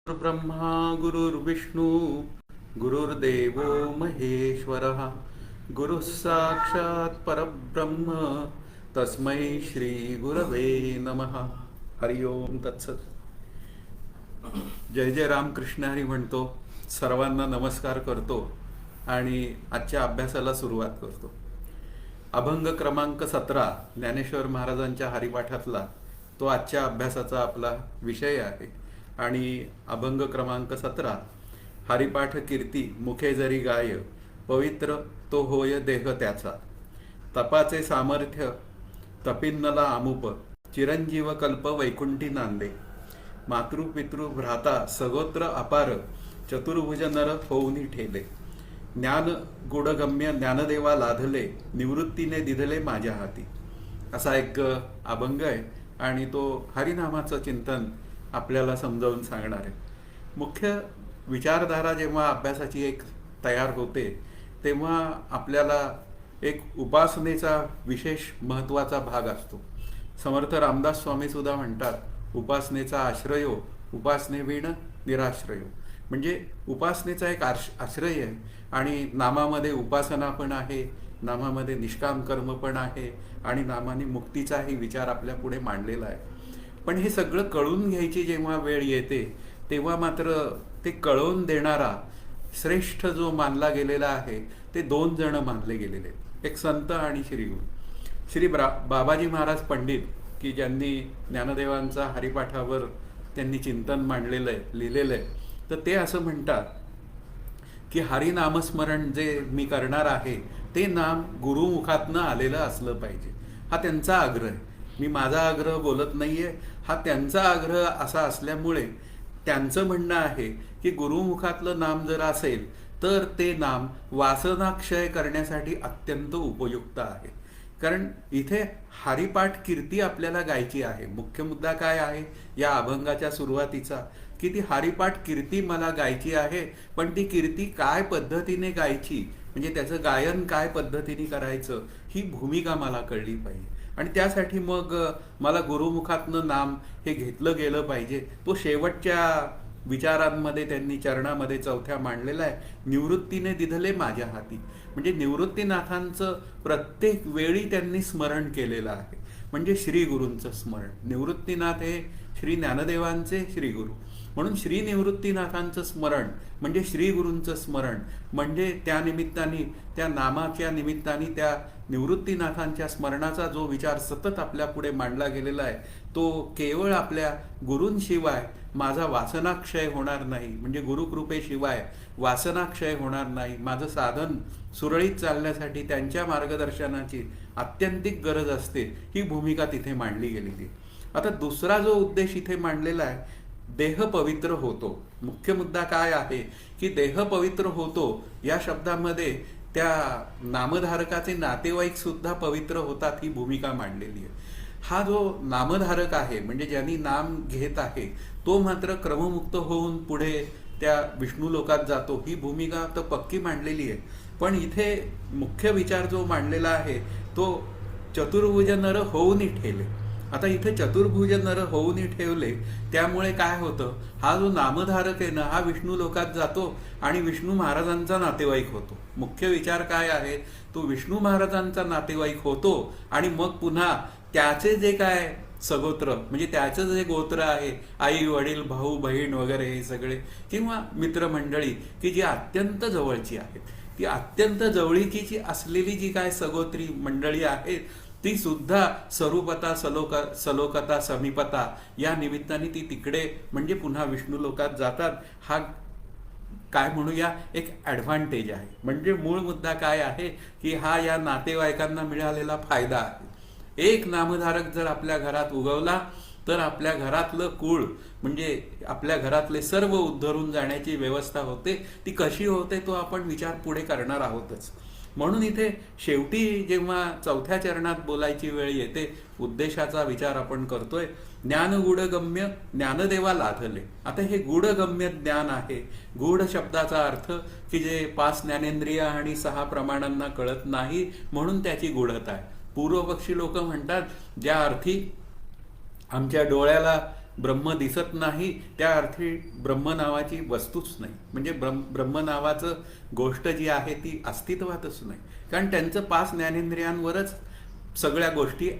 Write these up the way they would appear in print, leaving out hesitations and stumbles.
ब्रह्मा गुरुर्विष्णू गुरुर्देवो महेश्वरः गुरुः साक्षात् परब्रह्म तस्मै श्री गुरवे नमः. हरि ओम तत्सत. जय जय रामकृष्ण हरी म्हणतो, सर्वांना नमस्कार करतो आणि आजच्या अभ्यासाला सुरुवात करतो. अभंग क्रमांक 17 ज्ञानेश्वर महाराजांच्या हरिपाठातला तो आजच्या अभ्यासाचा आपला विषय आहे. आणि अभंग क्रमांक 17 हरिपाठ कीर्ती मुखे जरी गाय पवित्र तो होय देह त्याचा. तपाचे सामर्थ्य तपिन्नला आमुप चिरंजीव कल्प वैकुंठी नांदे. मातृपितृ भ्राता सगोत्र अपार चतुर्भुज नर होऊनी ठेले. ज्ञान गुडगम्य ज्ञानदेवा लाधले निवृत्तीने दिधले माझ्या हाती. असा एक अभंग आहे आणि तो हरिनामाचं चिंतन आपल्याला समजावून सांगणार आहे. मुख्य विचारधारा जेव्हा अभ्यासाची एक तयार होते तेव्हा आपल्याला एक उपासनेचा विशेष महत्त्वाचा भाग असतो. समर्थ रामदास स्वामी सुद्धा म्हणतात, उपासनेचा आश्रयो उपासनेविण निराश्रयो. म्हणजे उपासनेचा एक आश्रय आहे आणि नामामध्ये उपासना पण आहे, नामामध्ये निष्काम कर्म पण आहे आणि नामाने मुक्तीचाही विचार आपल्या पुढे मांडलेला आहे. पण हे सगळं कळून घ्यायची जेव्हा वेळ येते तेव्हा मात्र ते कळवून देणारा श्रेष्ठ जो मानला गेलेला आहे ते 2 जण मानले गेलेले, एक संत आणि श्रीगुरु. बाबाजी महाराज पंडित की ज्यांनी ज्ञानदेवांचा हरिपाठावर त्यांनी चिंतन मांडलेलं आहे, लिहिलेलं आहे. तर ते असं म्हणतात की हरिनामस्मरण जे मी करणार आहे ते नाम गुरुमुखातनं आलेलं असलं पाहिजे. हा त्यांचा आग्रह आहे. मी माझा आग्रह बोलत नाहीये, हा त्यांचा आग्रह असा असल्यामुळे त्यांचं म्हणणं आहे की गुरुमुखातलं नाम जर असेल तर ते नाम वासनाक्षय करण्यासाठी अत्यंत उपयुक्त आहे. कारण इथे हरिपाठ कीर्ती आपल्याला गायची आहे. मुख्य मुद्दा काय आहे या अभंगाच्या सुरुवातीचा, की ती हरिपाठ कीर्ती मला गायची आहे, पण ती कीर्ती काय पद्धतीने गायची, म्हणजे त्याचं गायन काय पद्धतीने करायचं ही भूमिका मला कळली पाहिजे. आणि त्यासाठी मग मला गुरुमुखातनं नाम हे घेतलं गेलं पाहिजे. तो शेवटच्या विचारांमध्ये त्यांनी चरणामध्ये 4थ्या मांडलेला आहे, निवृत्तीने दिधले माझ्या हाती. म्हणजे निवृत्तीनाथांचं प्रत्येक वेळी त्यांनी स्मरण केलेलं आहे, म्हणजे श्री गुरूंचं स्मरण. निवृत्तीनाथ हे श्री ज्ञानदेवांचे श्रीगुरु, म्हणून श्री निवृत्तीनाथांचं स्मरण म्हणजे श्री गुरूंचं स्मरण. म्हणजे त्या निमित्ताने, त्या नामाच्या निमित्ताने, त्या निवृत्तीनाथांच्या स्मरणाचा जो विचार सतत आपल्या पुढे मांडला गेलेला आहे तो केवळ आपल्या गुरूंशिवाय माझा वासनाक्षय होणार नाही. म्हणजे गुरुकृपेशिवाय वासनाक्षय होणार नाही. माझं साधन सुरळीत चालण्यासाठी त्यांच्या मार्गदर्शनाची अत्यंतिक गरज असते, ही भूमिका तिथे मांडली गेलेली. आता दुसरा जो उद्देश इथे मांडलेला आहे, देह पवित्र होतो. मुख्य मुद्दा काय आहे की देह पवित्र होतो या शब्दामध्ये त्या नामधारकाचे नातेवाईक सुद्धा पवित्र होतात ही भूमिका मांडलेली आहे. हा जो नामधारक आहे म्हणजे ज्यांनी नाम घेत आहे तो मात्र क्रममुक्त होऊन पुढे त्या विष्णू लोकात जातो, ही भूमिका तर पक्की मांडलेली आहे. पण इथे मुख्य विचार जो मांडलेला आहे तो चतुर्भुज नर होऊनी ठेले. आता इथे चतुर्भुज नर होऊनी ठेवले त्यामुळे काय होतं, हा जो नामधारक आहे ना हा विष्णू लोकात जातो आणि विष्णू महाराजांचा नातेवाईक होतो. मुख्य विचार काय आहे, तो विष्णू महाराजांचा नातेवाईक होतो आणि मग पुन्हा त्याचे जे काय सगोत्र म्हणजे त्याचं जे गोत्र आहे, आई वडील भाऊ बहीण वगैरे हे सगळे किंवा मित्रमंडळी की जी अत्यंत जवळची आहेत, ती अत्यंत जवळीकीची असलेली जी काय सगोत्री मंडळी आहेत ती सुद्धा स्वरूपता सलोकता समीपता या निमित्ताने ती तिकडे म्हणजे पुन्हा विष्णू लोकात जातात. हा काय म्हणूया एक ॲडव्हान्टेज आहे. म्हणजे मूळ मुद्दा काय आहे की हा या नातेवाईकांना मिळालेला फायदा आहे. एक नामधारक जर आपल्या घरात उगवला तर आपल्या घरातलं कुळ म्हणजे आपल्या घरातले सर्व उद्धरून जाण्याची व्यवस्था होते. ती कशी होते तो आपण विचार पुढे करणार आहोतच. म्हणून इथे शेवटी जेव्हा 4थ्या चरणात बोलायची वेळ येते उद्देशाचा विचार आपण करतोय. ज्ञान गूढगम्य ज्ञानदेवा लाधले. आता हे गूढगम्य ज्ञान आहे. गूढ शब्दाचा अर्थ की जे 5 ज्ञानेंद्रिय आणि 6 प्रमाणांना कळत नाही म्हणून त्याची गूढता आहे. पूर्वपक्षी लोक म्हणतात ज्या अर्थी आमच्या डोळ्याला ब्रह्म दिसत नाही त्या अर्थी ब्रह्म नावाची वस्तूच नाही, म्हणजे ब्रह्म नावाचं गोष्ट जी आहे ती अस्तित्वातच नाही. कारण त्यांचं 5 ज्ञानेंद्रियांवरच सगळ्या गोष्टी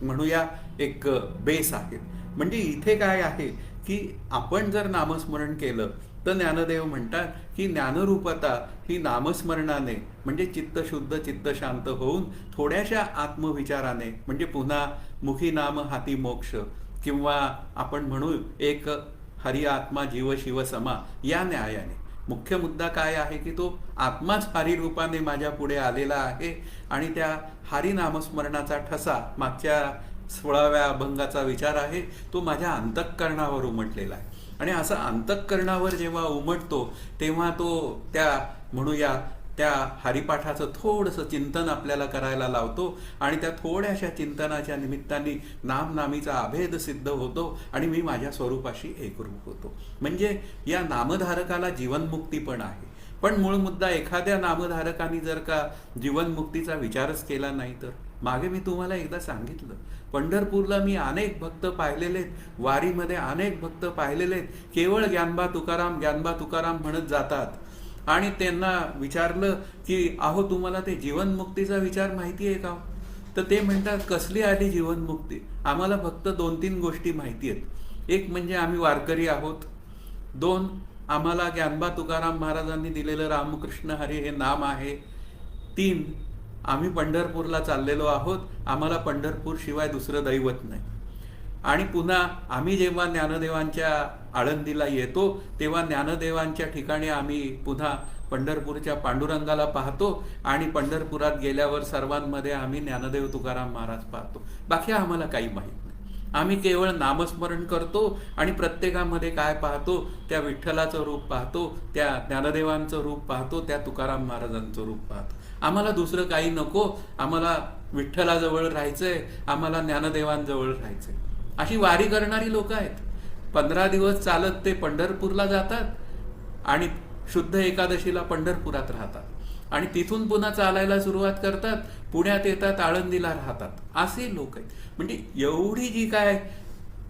म्हणूया एक बेस आहेत. म्हणजे इथे काय आहे की आपण जर नामस्मरण केलं तर ज्ञानदेव म्हणतात की ज्ञानरूपता ही नामस्मरणाने म्हणजे चित्त शुद्ध चित्त शांत होऊन थोड्याशा आत्मविचाराने म्हणजे पुन्हा मुखी नाम हाती मोक्ष किंवा आपण म्हणू एक हरी आत्मा जीव शिव समा या न्यायाने. मुख्य मुद्दा काय आहे की तो आत्माच हरी रूपाने माझ्या पुढे आलेला आहे आणि त्या हरी नामस्मरणाचा ठसा मागच्या 16व्या अभंगाचा विचार आहे तो माझ्या अंतःकरणावर उमटलेला आहे. आणि असा अंतःकरणावर जेव्हा उमटतो तेव्हा तो त्या म्हणूया त्या हरिपाठाचं थोडंसं चिंतन आपल्याला करायला लावतो आणि त्या थोड्याशा चिंतनाच्या निमित्ताने नामनामीचा अभेद सिद्ध होतो आणि मी माझ्या स्वरूपाशी एकरूप होतो. म्हणजे या नामधारकाला जीवनमुक्ती पण आहे. पण मूळ मुद्दा एखाद्या नामधारकाने जर का जीवनमुक्तीचा विचारच केला नाही तर, मागे मी तुम्हाला एकदा सांगितलं, पंढरपूरला मी अनेक भक्त पाहिलेले आहेत, वारीमध्ये अनेक भक्त पाहिलेले आहेत, केवळ ज्ञानबा तुकाराम म्हणत जातात आणि त्यांना विचारलं की अहो तुम्हाला ते जीवनमुक्तीचा विचार माहिती आहे का? तर ते म्हणतात कसली आली जीवनमुक्ती, आम्हाला फक्त 2-3 गोष्टी माहिती आहेत. एक म्हणजे आम्ही वारकरी आहोत, 2 आम्हाला ज्ञानबा तुकाराम महाराजांनी दिलेलं रामकृष्ण हरी हे नाम आहे, 3 आम्ही पंढरपूरला चाललेलो आहोत, आम्हाला पंढरपूर शिवाय दुसरं दैवत नाही. आणि पुन्हा आम्ही जेव्हा ज्ञानदेवांच्या आळंदीला येतो तेव्हा ज्ञानदेवांच्या ठिकाणी आम्ही पुन्हा पंढरपूरच्या पांडुरंगाला पाहतो आणि पंढरपुरात गेल्यावर सर्वांमध्ये आम्ही ज्ञानदेव तुकाराम महाराज पाहतो. बाकी आम्हाला काही माहीत नाही. आम्ही केवळ नामस्मरण करतो आणि प्रत्येकामध्ये काय पाहतो, त्या विठ्ठलाचं रूप पाहतो, त्या ज्ञानदेवांचं रूप पाहतो, त्या तुकाराम महाराजांचं रूप पाहतो. आम्हाला दुसरं काही नको, आम्हाला विठ्ठलाजवळ राहायचंय, आम्हाला ज्ञानदेवांजवळ राहायचंय. अशी वारी करणारी लोक आहेत. 15 दिवस चालत ते पंढरपूरला जातात आणि शुद्ध एकादशीला पंढरपुरात राहतात आणि तिथून पुन्हा चालायला सुरुवात करतात, पुण्यात येतात, आळंदीला राहतात. असे लोक आहेत. म्हणजे एवढी जी काय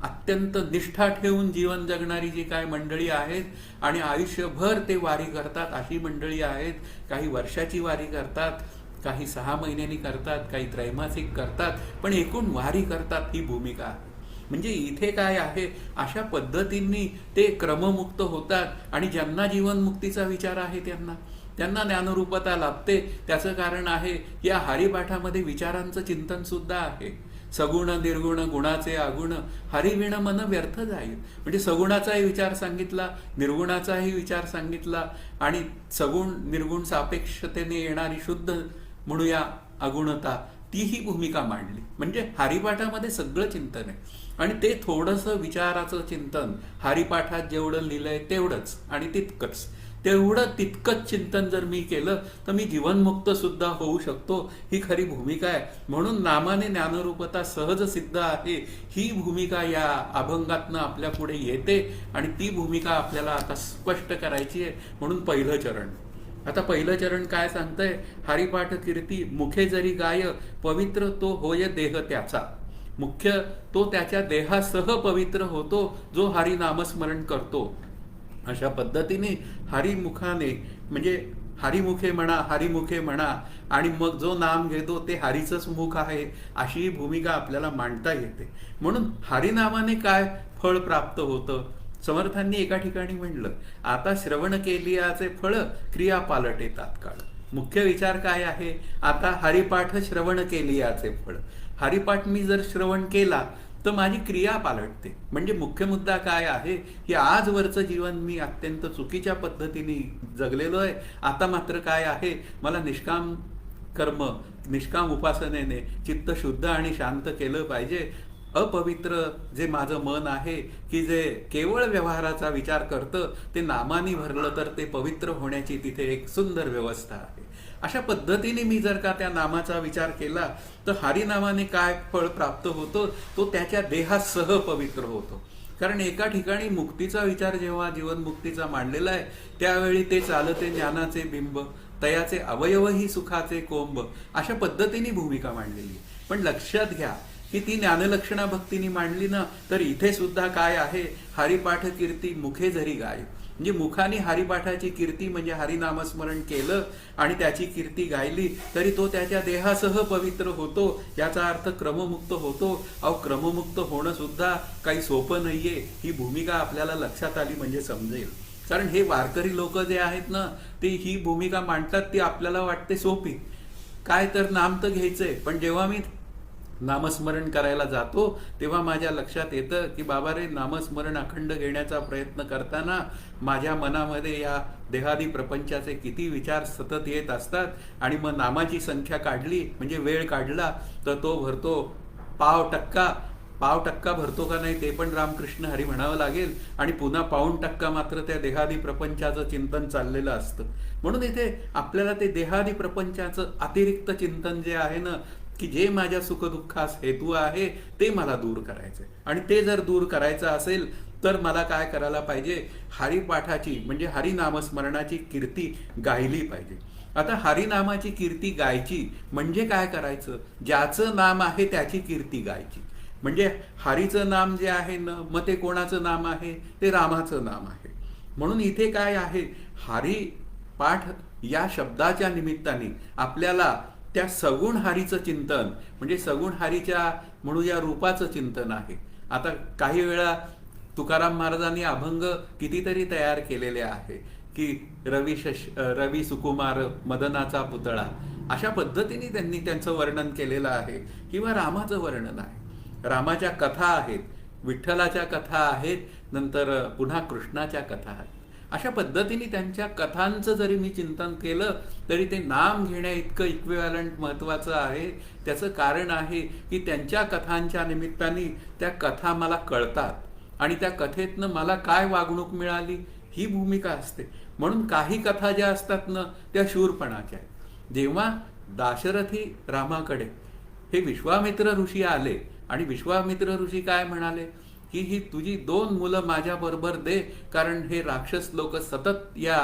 अत्यंत निष्ठा ठेवून जीवन जगणारी जी काय मंडळी आहेत आणि आयुष्यभर ते वारी करतात अशी मंडळी आहेत. काही वर्षाची वारी करतात, काही 6 महिन्यांनी करतात, काही त्रैमासिक करतात, पण एकूण वारी करतात ही भूमिका आहे. म्हणजे इथे काय आहे, अशा पद्धतींनी ते क्रममुक्त होतात आणि ज्यांना जीवनमुक्तीचा विचार आहे त्यांना ज्ञानरूपता लाभते. त्याचं कारण आहे या हरिपाठामध्ये विचारांचं चिंतन सुद्धा आहे. सगुण निर्गुण गुणाचे आगुण हरिविण मन व्यर्थ जाईल. म्हणजे सगुणाचाही विचार सांगितला, निर्गुणाचाही विचार सांगितला आणि सगुण निर्गुण सापेक्षतेने येणारी शुद्ध म्हणूया अगुणता तीही भूमिका मांडली. म्हणजे हरिपाठामध्ये सगळं चिंतन आहे आणि ते थोडंसं विचाराचं चिंतन हरिपाठात जेवढं लिहिलंय तेवढंच आणि तितकंच चिंतन जर मी केलं तर मी जीवनमुक्त सुद्धा होऊ शकतो. ही खरी भूमिका आहे. म्हणून नामाने ज्ञानरूपता सहज सिद्ध आहे ही भूमिका या अभंगातनं आपल्या पुढे येते आणि ती भूमिका आपल्याला आता स्पष्ट करायची आहे. म्हणून पहिलं चरण. आता पहिलं चरण काय सांगतंय, हरिपाठ कीर्ती मुखे जरी गाय पवित्र तो होय देह त्याचा. मुख्य तो त्याच्या देहासह पवित्र होतो जो हरी नामस्मरण करतो. अशा पद्धतीने हरिमुखाने म्हणजे हरिमुखे म्हणा आणि मग जो नाम घेतो ते हरीचंच मुख आहे अशी भूमिका आपल्याला मांडता येते. म्हणून हरिनामाने काय फळ प्राप्त होतं, समर्थांनी एका ठिकाणी म्हणलं, आता श्रवण केलियाचे फळ क्रिया पालटे तात्काळ. मुख्य विचार काय आहे, आता हरिपाठ श्रवण केलियाचे फळ. हरिपाठ मी जर श्रवण केला तर माझी क्रिया पालटते. म्हणजे मुख्य मुद्दा काय आहे की आजवरचं जीवन मी अत्यंत चुकीच्या पद्धतीने जगलेलो आहे. आता मात्र काय आहे, मला निष्काम कर्म निष्काम उपासनेने चित्त शुद्ध आणि शांत केलं पाहिजे. अपवित्र जे माझं मन आहे की जे केवळ व्यवहाराचा विचार करतं ते नामाने भरलं तर ते पवित्र होण्याची तिथे एक सुंदर व्यवस्था आहे. अशा पद्धतीने मी जर का त्या नामाचा विचार केला तर हरिनामाने काय फळ प्राप्त होतो, तो त्याच्या देहासह पवित्र होतो. कारण एका ठिकाणी मुक्तीचा विचार जेव्हा जीवनमुक्तीचा मांडलेला आहे त्यावेळी ते चालते ज्ञानाचे बिंब तयाचे अवयवही सुखाचे कोंब अशा पद्धतीने भूमिका मांडलेली आहे. पण लक्षात घ्या की ती ज्ञानलक्षणा भक्तीने मांडली ना, तर इथे सुद्धा काय आहे, हरिपाठ कीर्ती मुखे जरी गाय. म्हणजे मुखाने हरिपाठाची कीर्ती म्हणजे हरिनामस्मरण केलं आणि त्याची कीर्ती गायली तरी तो त्याच्या देहासह पवित्र होतो. याचा अर्थ क्रममुक्त होतो. अहो, क्रममुक्त होणं सुद्धा काही सोपं नाहीये. ही भूमिका आपल्याला लक्षात आली म्हणजे समजेल. कारण हे वारकरी लोक जे आहेत ना, ते ही भूमिका मांडतात ती आपल्याला वाटते सोपी. काय तर नाम तर घ्यायचंय, पण जेव्हा मी नामस्मरण करायला जातो तेव्हा माझ्या लक्षात येतं की बाबा रे, नामस्मरण अखंड घेण्याचा प्रयत्न करताना माझ्या मनामध्ये या देहादी प्रपंचाचे किती विचार सतत येत असतात. आणि मग नामाची संख्या काढली म्हणजे वेळ काढला तर तो भरतो पाव टक्का भरतो का नाही ते पण रामकृष्ण हरी म्हणावं लागेल. आणि पुन्हा $1 मात्र त्या देहादी प्रपंचाचं चिंतन चाललेलं असतं. म्हणून इथे आपल्याला ते देहादी प्रपंचाचं अतिरिक्त चिंतन जे आहे ना, की जे माझ्या सुखदुःखास हेतू आहे ते मला दूर करायचंय. आणि ते जर दूर करायचं असेल तर मला काय करायला पाहिजे, हरिपाठाची म्हणजे हरिनामस्मरणाची कीर्ती गायली पाहिजे. आता हरिनामाची कीर्ती गायची म्हणजे काय करायचं, ज्याचं नाम आहे त्याची कीर्ती गायची. म्हणजे हरीचं नाम जे आहे ना, मग ते कोणाचं नाम आहे, ते रामाचं नाम आहे. म्हणून इथे काय आहे, हरी पाठ या शब्दाच्या निमित्ताने आपल्याला त्या सगुण हरीचं चिंतन म्हणजे सगुण हरीच्या म्हणूया रूपाचं चिंतन आहे. आता काही वेळा तुकाराम महाराजांनी अभंग कितीतरी तयार केलेले आहे की रवी सुकुमार मदनाचा पुतळा, अशा पद्धतीने त्यांनी त्यांचं वर्णन केलेलं आहे. किंवा रामाचं वर्णन आहे, रामाच्या कथा आहेत, विठ्ठलाच्या कथा आहेत, नंतर पुन्हा कृष्णाच्या कथा आहेत. अशा पद्धतीने त्यांच्या कथांचं जरी मी चिंतन केलं तरी ते नाम घेण्या इतकं इक्विव्हॅलंट महत्त्वाचं आहे. त्याचं कारण आहे की त्यांच्या कथांच्या निमित्ताने त्या कथा मला कळतात आणि त्या कथेतनं मला काय वागणूक मिळाली ही भूमिका असते. म्हणून काही कथा ज्या असतात ना, त्या शूरपणाच्या आहेत. जेव्हा दाशरथी रामाकडे हे विश्वामित्र ऋषी आले आणि विश्वामित्र ऋषी काय म्हणाले की ही तुझी 2 मुलं माझ्याबरोबर दे, कारण हे राक्षस लोक सतत या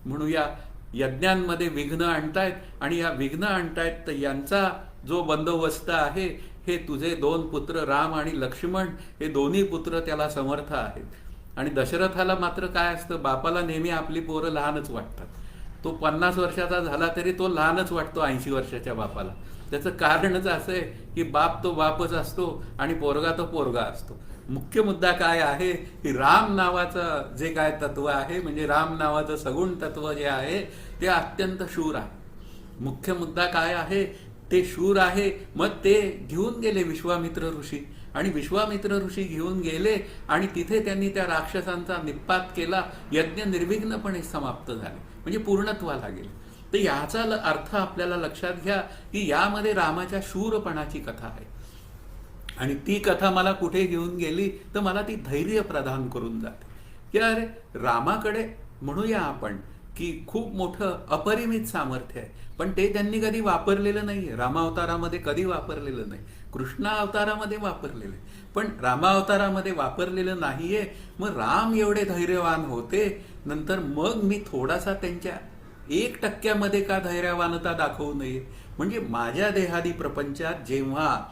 म्हणूया यज्ञांमध्ये विघ्न आणतायत आणि या विघ्न आणतायत, तर यांचा जो बंदोबस्त आहे हे तुझे 2 पुत्र राम आणि लक्ष्मण हे दोन्ही पुत्र त्याला समर्थ आहेत. आणि दशरथाला मात्र काय असतं, बापाला नेहमी आपली पोरं लहानच वाटतात. तो 50 वर्षाचा झाला तरी तो लहानच वाटतो 80 वर्षाच्या बापाला. त्याचं कारणच असं आहे की बाप तो बापच असतो आणि पोरगा तो पोरगा असतो. मुख्य मुद्दा काय आहे की राम नावाचं जे काय तत्व आहे म्हणजे राम नावाचं सगुण तत्व जे आहे ते अत्यंत शूर आहे. मुख्य मुद्दा काय आहे, ते शूर आहे. मग ते घेऊन गेले विश्वामित्र ऋषी आणि विश्वामित्र ऋषी घेऊन गेले आणि तिथे त्यांनी त्या राक्षसांचा निपात केला. यज्ञ निर्विघ्नपणे समाप्त झाले म्हणजे पूर्णत्वाला गेले. तर याचा अर्थ आपल्याला लक्षात घ्या की यामध्ये रामाच्या शूरपणाची कथा आहे. आणि ती कथा मला कुठे घेऊन गेली तर मला ती धैर्य प्रदान करून जाते की अरे, रामाकडे म्हणूया आपण की खूप मोठं अपरिमित सामर्थ्य आहे, पण ते त्यांनी कधी वापरलेलं नाहीये. रामावतारामध्ये कधी वापरलेलं नाही, कृष्णा अवतारामध्ये वापरलेलं आहे, पण रामावतारामध्ये वापरलेलं नाहीये. मग राम एवढे धैर्यवान होते, नंतर मग मी थोडासा त्यांच्या 1% का धैर्यवानता दाखवू नये. म्हणजे माझ्या देहादी प्रपंचात जेव्हा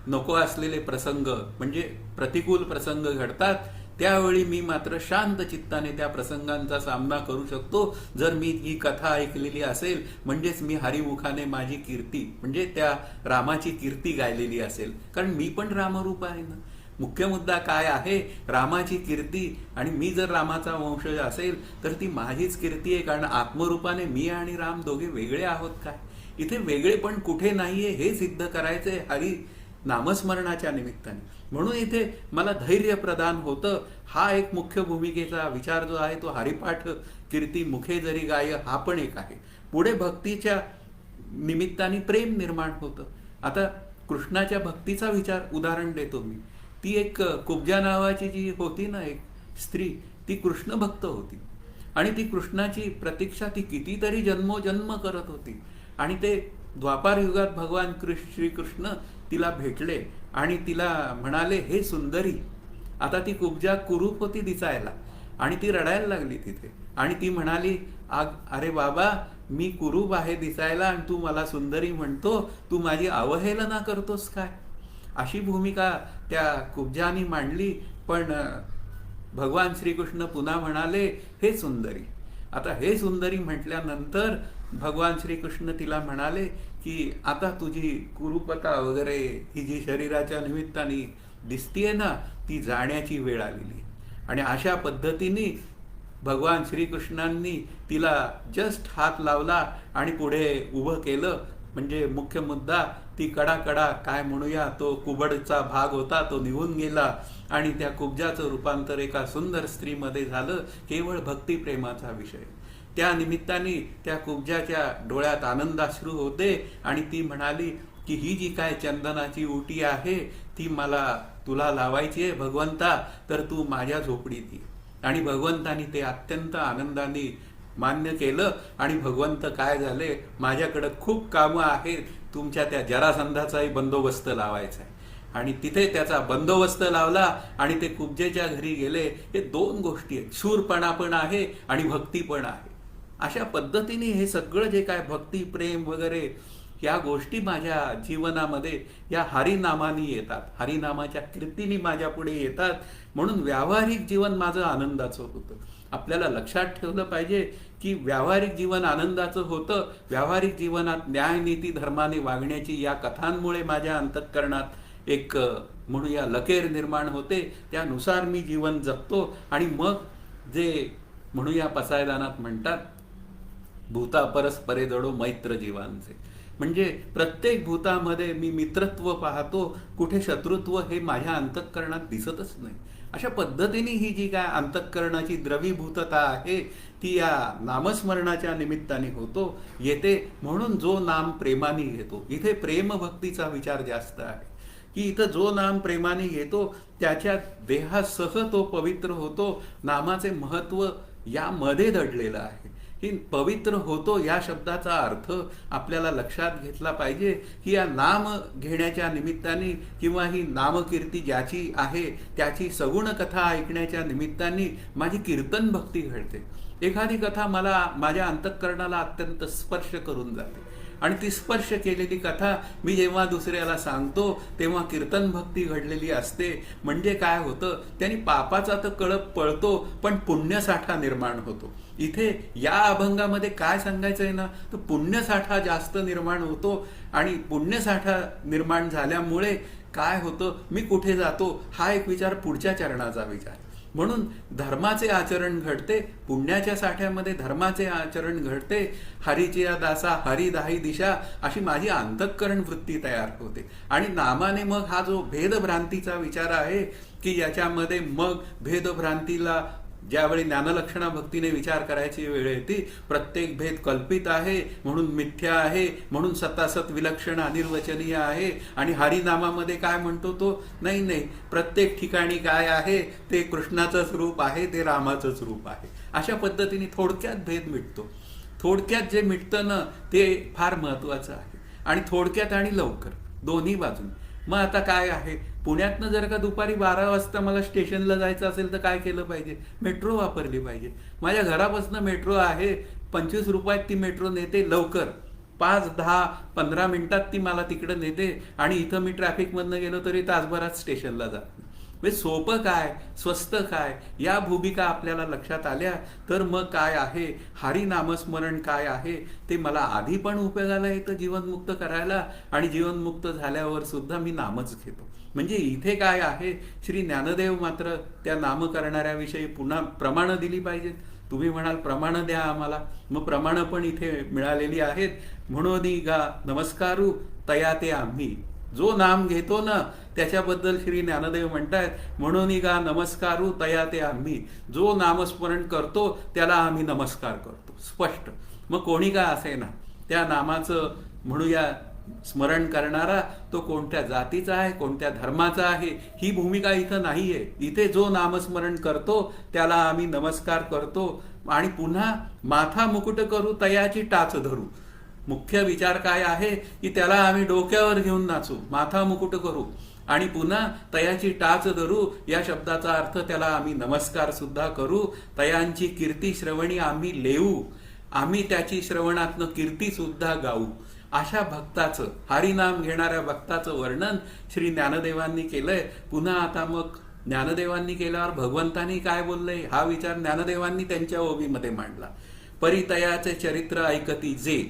नको असलेले प्रसंग म्हणजे प्रतिकूल प्रसंग घडतात त्यावेळी मी मात्र शांत चित्ताने त्या प्रसंगांचा सामना करू शकतो जर मी ही कथा ऐकलेली असेल. म्हणजेच मी हरिमुखाने माझी कीर्ती म्हणजे त्या रामाची कीर्ती गायलेली असेल, कारण मी पण रामरूप आहे ना. मुख्य मुद्दा काय आहे, रामाची कीर्ती. आणि मी जर रामाचा वंशज असेल तर ती माझीच कीर्ती आहे, कारण आत्मरूपाने मी आणि राम दोघे वेगळे आहोत काय. इथे वेगळे पण कुठे नाहीये हे सिद्ध करायचंय हरी नामस्मरणाच्या निमित्ताने. म्हणून इथे मला धैर्य प्रदान होतं. हा एक मुख्य भूमिकेचा विचार जो आहे तो हरिपाठ कीर्ती मुखे जरी गाय हा पण एक आहे. पुढे भक्तीच्या निमित्ताने प्रेम निर्माण होतं. आता कृष्णाच्या भक्तीचा विचार उदाहरण देतो मी. ती एक कुब्जा नावाची जी होती ना एक स्त्री, ती कृष्ण भक्त होती आणि ती कृष्णाची प्रतीक्षा ती कितीतरी जन्मोजन्म करत होती. आणि ते द्वापार युगात भगवान श्रीकृष्ण तिला भेटले आणि तिला म्हणाले, हे सुंदरी. आता ती कुब्जा कुरूप होती दिसायला आणि ती रडायला लागली तिथे आणि ती म्हणाली, अरे बाबा, मी कुरूप आहे दिसायला आणि तू मला सुंदरी म्हणतो, तू माझी अवहेलना करतोस काय. अशी भूमिका त्या कुब्जानी मांडली. पण भगवान श्रीकृष्ण पुन्हा म्हणाले, हे सुंदरी. आता हे सुंदरी म्हटल्यानंतर भगवान श्रीकृष्ण तिला म्हणाले की आता तुझी कुरूपता वगैरे ही जी शरीराच्या निमित्ताने दिसतीये ना, ती जाण्याची वेळ आलेली. आणि अशा पद्धतीने भगवान श्रीकृष्णांनी तिला जस्ट हात लावला आणि पुढे उभं केलं. म्हणजे मुख्य मुद्दा, ती कडाकडा काय म्हणूया तो कुबडचा भाग होता तो निघून गेला आणि त्या कुब्जाचं रूपांतर एका सुंदर स्त्रीमध्ये झालं. केवळ भक्तिप्रेमाचा विषय. त्या निमित्ताने त्या कुब्जाच्या डोळ्यात आनंदाश्रू होते आणि ती म्हणाली की ही जी काय चंदनाची उटी आहे ती मला तुला लावायची आहे भगवंता, तर तू माझ्या झोपडीत ये. आणि भगवंतानी ते अत्यंत आनंदाने मान्य केलं. आणि भगवंत काय झाले, माझ्याकडे खूप कामं आहेत, तुमच्या त्या जरासंधाचाही बंदोबस्त लावायचा आहे. आणि तिथे त्याचा बंदोबस्त लावला आणि ते कुब्जेच्या घरी गेले. हे दोन गोष्टी आहेत, शूरपणा पण आहे आणि भक्ती पण आहे. अशा पद्धतीने हे सगळं जे काय भक्ती प्रेम वगैरे या गोष्टी माझ्या जीवनामध्ये या हरिनामाने येतात, हरिनामाच्या कीर्तीने माझ्या पुढे येतात. म्हणून व्यावहारिक जीवन माझं आनंदाचं होतं. आपल्याला लक्षात ठेवलं पाहिजे की व्यावहारिक जीवन आनंदाचं होतं. व्यावहारिक जीवनात न्याय नीती धर्माने वागण्याची या कथांमुळे माझ्या अंतःकरणात एक म्हणूया लकेर निर्माण होते. त्यानुसार मी जीवन जगतो. आणि मग जे म्हणूया पसायदानात म्हणतात, भूता परस्परे जडो मैत्र जीवांचे. म्हणजे प्रत्येक भूतामध्ये मी मित्रत्व पाहतो, कुठे शत्रुत्व हे माझ्या अंतःकरणात दिसतच नाही. अशा पद्धतीने ही जी काय अंतःकरणाची द्रवीभूतता आहे ती या नामस्मरणाच्या निमित्ताने येते. म्हणून जो नाम प्रेमाने घेतो, इथे प्रेमभक्तीचा विचार जास्त आहे की इथं जो नाम प्रेमाने घेतो त्याच्या देहासह तो पवित्र होतो. नामाचे महत्व यामध्ये दडलेलं आहे की पवित्र होतो या शब्दाचा अर्थ आपल्याला लक्षात घेतला पाहिजे की या नाम घेण्याच्या निमित्ताने किंवा ही नामकीर्ती ज्याची आहे त्याची सगुण कथा ऐकण्याच्या निमित्ताने माझी कीर्तन भक्ती घडते. एखादी कथा मला माझ्या अंतःकरणाला अत्यंत स्पर्श करून जाते आणि ती स्पर्श केलेली कथा मी जेव्हा दुसऱ्याला सांगतो तेव्हा कीर्तन भक्ती घडलेली असते. म्हणजे काय होतं, त्यांनी पापाचा तर कळप पळतो पण पुण्यसाठा निर्माण होतो. इथे या अभंगामध्ये काय सांगायचं आहे ना, तर पुण्यसाठा जास्त निर्माण होतो. आणि पुण्यसाठा निर्माण झाल्यामुळे काय होतं, मी कुठे जातो हा एक विचार पुढच्या चरणाचा विचार. म्हणून धर्माचे आचरण घडते, पुण्याच्या साठ्यामध्ये धर्माचे आचरण घडते. हरीची दासा हरी दाही दिशा अशी माझी अंतःकरण वृत्ती तयार होते. आणि नामाने मग हा जो भेदभ्रांतीचा विचार आहे की याच्यामध्ये मग भेदभ्रांतीला ज्यावेळी ज्ञानलक्षणा भक्तीने विचार करायची वेळ येते, प्रत्येक भेद कल्पित आहे म्हणून मिथ्या आहे, म्हणून सतासत विलक्षण अनिर्वचनीय आहे. आणि हरिनामामध्ये काय म्हणतो तो, नाही नाही, प्रत्येक ठिकाणी काय आहे ते कृष्णाचंच रूप आहे, ते रामाचंच रूप आहे. अशा पद्धतीने थोडक्यात भेद मिटतो. थोडक्यात जे मिटतं ना ते फार महत्वाचं आहे. आणि थोडक्यात आणि लवकर दोन्ही बाजून. मग आता काय आहे, पुण्यातनं जर का दुपारी 12 वाजता मला स्टेशनला जायचं असेल तर काय केलं पाहिजे, मेट्रो वापरली पाहिजे. माझ्या घरापासून मेट्रो आहे, 25 रुपयात ती मेट्रो नेते लवकर, 5, 10, 15 मिनिटात ती मला तिकडे नेते. आणि इथं मी ट्रॅफिकमधनं गेलो तरी तासभरात स्टेशनला जात. म्हणजे सोपं काय, स्वस्त काय, या भूमिका आपल्याला लक्षात आल्या तर मग काय आहे, हरिनामस्मरण काय आहे ते मला आधी पण उपयोगाला येतं जीवनमुक्त करायला. आणि जीवनमुक्त झाल्यावर सुद्धा मी नामच घेतो. म्हणजे इथे काय आहे, श्री ज्ञानदेव मात्र त्या नाम करणाऱ्याविषयी पुन्हा प्रमाणं दिली पाहिजेत. तुम्ही म्हणाल प्रमाणं द्या आम्हाला, मग प्रमाणं पण इथे मिळालेली आहेत. म्हणून गा नमस्कारू तया ते आम्ही. जो नाम घेतो ना त्याच्याबद्दल श्री ज्ञानदेव म्हणतायत, म्हणून गा नमस्कारू तया ते आम्ही. जो नामस्मरण करतो त्याला आम्ही नमस्कार करतो. स्पष्ट. मग कोणी का असे ना त्या नामाचं म्हणूया स्मरण करणारा तो कोणत्या जातीचा आहे, कोणत्या धर्माचा आहे, ही भूमिका इथं नाहीये. इथे जो नामस्मरण करतो त्याला आम्ही नमस्कार करतो. आणि पुन्हा माथा मुकुट करू तयाची टाच धरू. मुख्य विचार काय आहे की त्याला आम्ही डोक्यावर घेऊन नाचू, माथा मुकुट करू. आणि पुन्हा तयाची टाच धरू या शब्दाचा अर्थ त्याला आम्ही नमस्कार सुद्धा करू. तयांची कीर्ती श्रवणी आम्ही लेऊ, आम्ही त्याची श्रवणातनं कीर्ती सुद्धा गाऊ. अशा भक्ताचं, हरिनाम घेणाऱ्या भक्ताचं वर्णन श्री ज्ञानदेवांनी केलंय. पुन्हा आता मग ज्ञानदेवांनी केल्यावर भगवंतांनी काय बोललंय हा विचार ज्ञानदेवांनी त्यांच्या ओवीमध्ये मांडला. परितयाचे चरित्र ऐकती जे.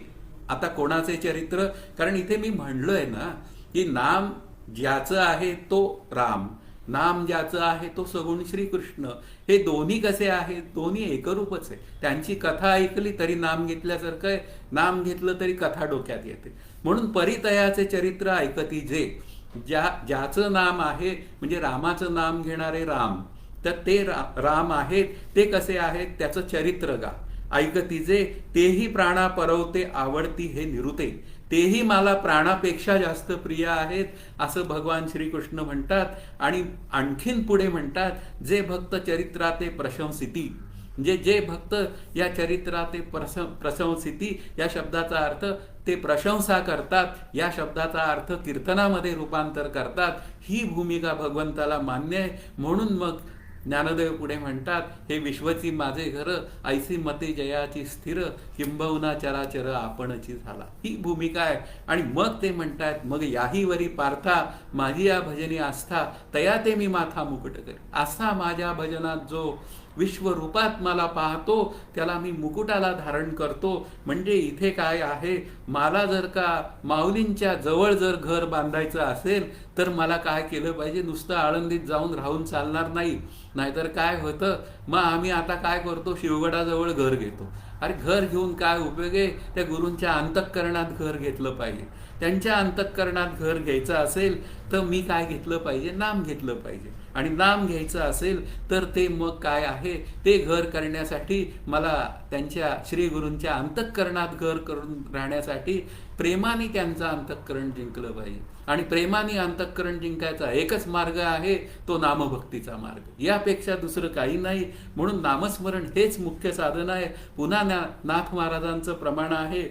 आता कोणाचे चरित्र? कारण इथे मी म्हणलोय ना की नाम ज्याचं आहे तो राम, नाम ज्याचं आहे तो सगुण श्रीकृष्ण. हे दोन्ही कसे आहेत? दोन्ही एकरूपच आहे. त्यांची कथा ऐकली तरी नाम घेतल्यासारखं आहे, नाम घेतलं तरी कथा डोक्यात येते. म्हणून परितयाचे चरित्र ऐकती जे. ज्याचं नाम आहे म्हणजे रामाचं नाम घेणारे राम, तर ते राम आहेत. ते कसे आहेत? त्याचं चरित्र गा. ऐकती जे तेही प्राणा परवते आवडती हे निरुते. तेही मला प्राणापेक्षा जास्त प्रिय आहेत असं भगवान श्रीकृष्ण म्हणतात. आणि आणखीन पुढे म्हणतात, जे भक्त चरित्राते प्रशंसिती. म्हणजे जे भक्त या चरित्राते प्रशंसिती या शब्दाचा अर्थ ते प्रशंसा करतात, या शब्दाचा अर्थ कीर्तनामध्ये रूपांतर करतात. ही भूमिका भगवंताला मान्य आहे. म्हणून मग ज्ञानदेव पुढे म्हणतात, हे विश्वची माझे घर, ऐसी मते जयाची स्थिर, किंबहुना चराचर आपणची झाला. ही भूमिका आहे. आणि मग ते म्हणतात, मग याही वरी पार्था माझी या भजनी आस्था, तया ते मी माथा मुकुट करी. असा माझ्या भजनात जो विश्वरूपात मला पाहतो त्याला मी मुकुटाला धारण करतो. म्हणजे इथे काय आहे, मला जर का माऊलींच्या जवळ जर घर बांधायचं असेल तर मला काय केलं पाहिजे? नुसतं आळंदीत जाऊन राहून चालणार नाही. नाहीतर काय होतं, मग आम्ही आता काय करतो, शिवगडाजवळ घर घेतो. अरे घर घेऊन काय उपयोग आहे? त्या गुरूंच्या अंतःकरणात घर घेतलं पाहिजे. त्यांच्या अंतःकरणात घर घ्यायचं असेल तर मी काय घेतलं पाहिजे? नाम घेतलं पाहिजे. आणि नाम घ्यायचं असेल तर ते मग काय आहे, ते घर करण्यासाठी मला त्यांच्या श्री गुरूंच्या अंतःकरणात घर करून राहण्यासाठी प्रेमाने त्यांचं अंतःकरण जिंकलं पाहिजे. आणि प्रेमाने अंतःकरण जिंकायचा एकच मार्ग आहे, तो नामभक्तीचा मार्ग. यापेक्षा दुसरं काही नाही. म्हणून नामस्मरण हेच मुख्य साधन आहे. पुन्हा नाथ महाराजांचं प्रमाण आहे.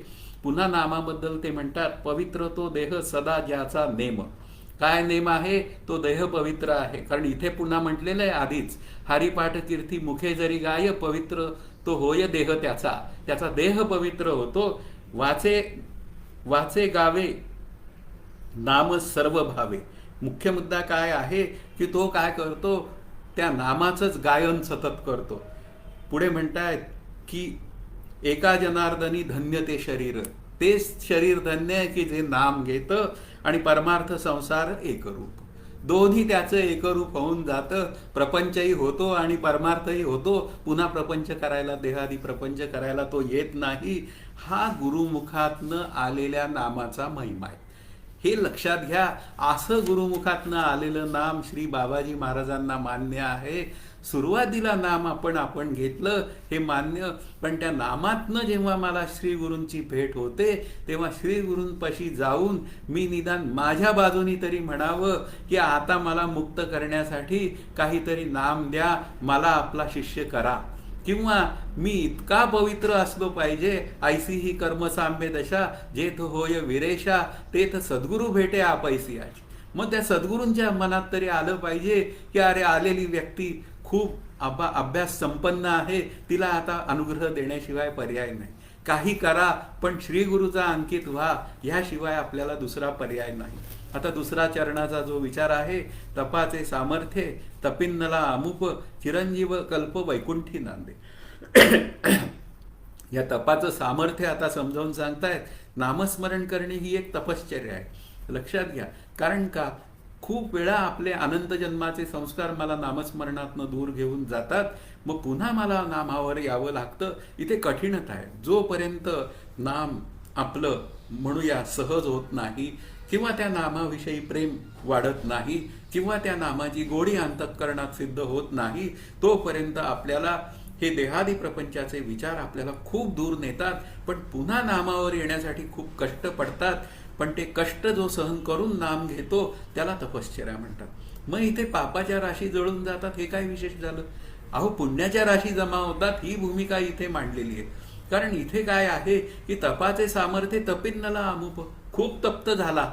पुन्हा नामाबद्दल ते म्हणतात, पवित्र तो देह सदा ज्याचा नेम. काय नेम आहे? तो देह पवित्र आहे. कारण इथे पुन्हा म्हटलेलं आहे आधीच, हरिपाठ कीर्ती मुखे जरी गाय, पवित्र तो होय देह त्याचा. त्याचा देह पवित्र होतो. वाचे गावे नाम सर्व भावे. मुख्य मुद्दा काय आहे की तो काय करतो, त्या नामाचंच गायन सतत करतो. पुढे म्हणतायत की एका जनार्दनी धन्य ते शरीर. तेच शरीर धन्य आहे की जे नाम घेतं आणि परमार्थ संसार एकरूप. दोन्ही त्याचं एकरूप होऊन जातं. प्रपंचही होतो आणि परमार्थही होतो. पुन्हा प्रपंच करायला, देहादी प्रपंच करायला तो येत नाही. हा गुरुमुखातनं आलेल्या नामाचा महिमा आहे. हे लक्षात घ्या. असं गुरुमुखातनं आलेलं नाम श्री बाबाजी महाराजांना मान्य आहे. सुरुवातीला नाम आपण घेतलं हे मान्य, पण त्या नामातनं जेव्हा मला श्री गुरूंची भेट होते तेव्हा श्री गुरूंपाशी जाऊन मी निदान माझ्या बाजूनी तरी म्हणावं की आता मला मुक्त करण्यासाठी काहीतरी नाम द्या, मला आपला शिष्य करा. किंवा मी इतका पवित्र असलो पाहिजे, ऐसी ही कर्मसांबे दशा, जेथ होय विरेशा, तेथ सद्गुरू भेटे आपैसी आजी. मग त्या सद्गुरूंच्या मनात तरी आलं पाहिजे की अरे आलेली व्यक्ती खूप अभ्यास संपन्न आहे, तिला आता अनुग्रह देण्याशिवाय पर्याय नाही. काही करा पण श्री गुरुचा अंकित व्हा, ह्याशिवाय आपल्याला दुसरा पर्याय नाही. आता दुसरा चरणाचा जो विचार आहे, तपाचे सामर्थ्य तपिन्नला अमुप, चिरंजीव कल्प वैकुंठी नांदे. या तपाचं सामर्थ्य आता समजावून सांगतायत. नामस्मरण करणे ही एक तपश्चर्या आहे, लक्षात घ्या. कारण का, खूप वेळा आपले अनंत जन्माचे संस्कार मला नामस्मरणातनं दूर घेऊन जातात. मग पुन्हा मला नामावर यावं लागतं. इथे कठीणता आहे. जोपर्यंत नाम आपलं म्हणूया सहज होत नाही, किंवा त्या नामाविषयी प्रेम वाढत नाही, किंवा त्या नामाची गोडी अंतःकरणात सिद्ध होत नाही, तोपर्यंत आपल्याला हे देहादी प्रपंचाचे विचार आपल्याला खूप दूर नेतात. पण पुन्हा नामावर येण्यासाठी खूप कष्ट पडतात. पण ते कष्ट जो सहन करून नाम घेतो त्याला तपश्चर्या म्हणतात. मग इथे पापाच्या राशी जळून जातात, हे काय विशेष झालं? अहो, पुण्याच्या राशी जमा होतात, ही भूमिका इथे मांडलेली आहे. कारण इथे काय आहे की तपाचे सामर्थ्य तपिन्नला अमुप. खूप तप्त झाला,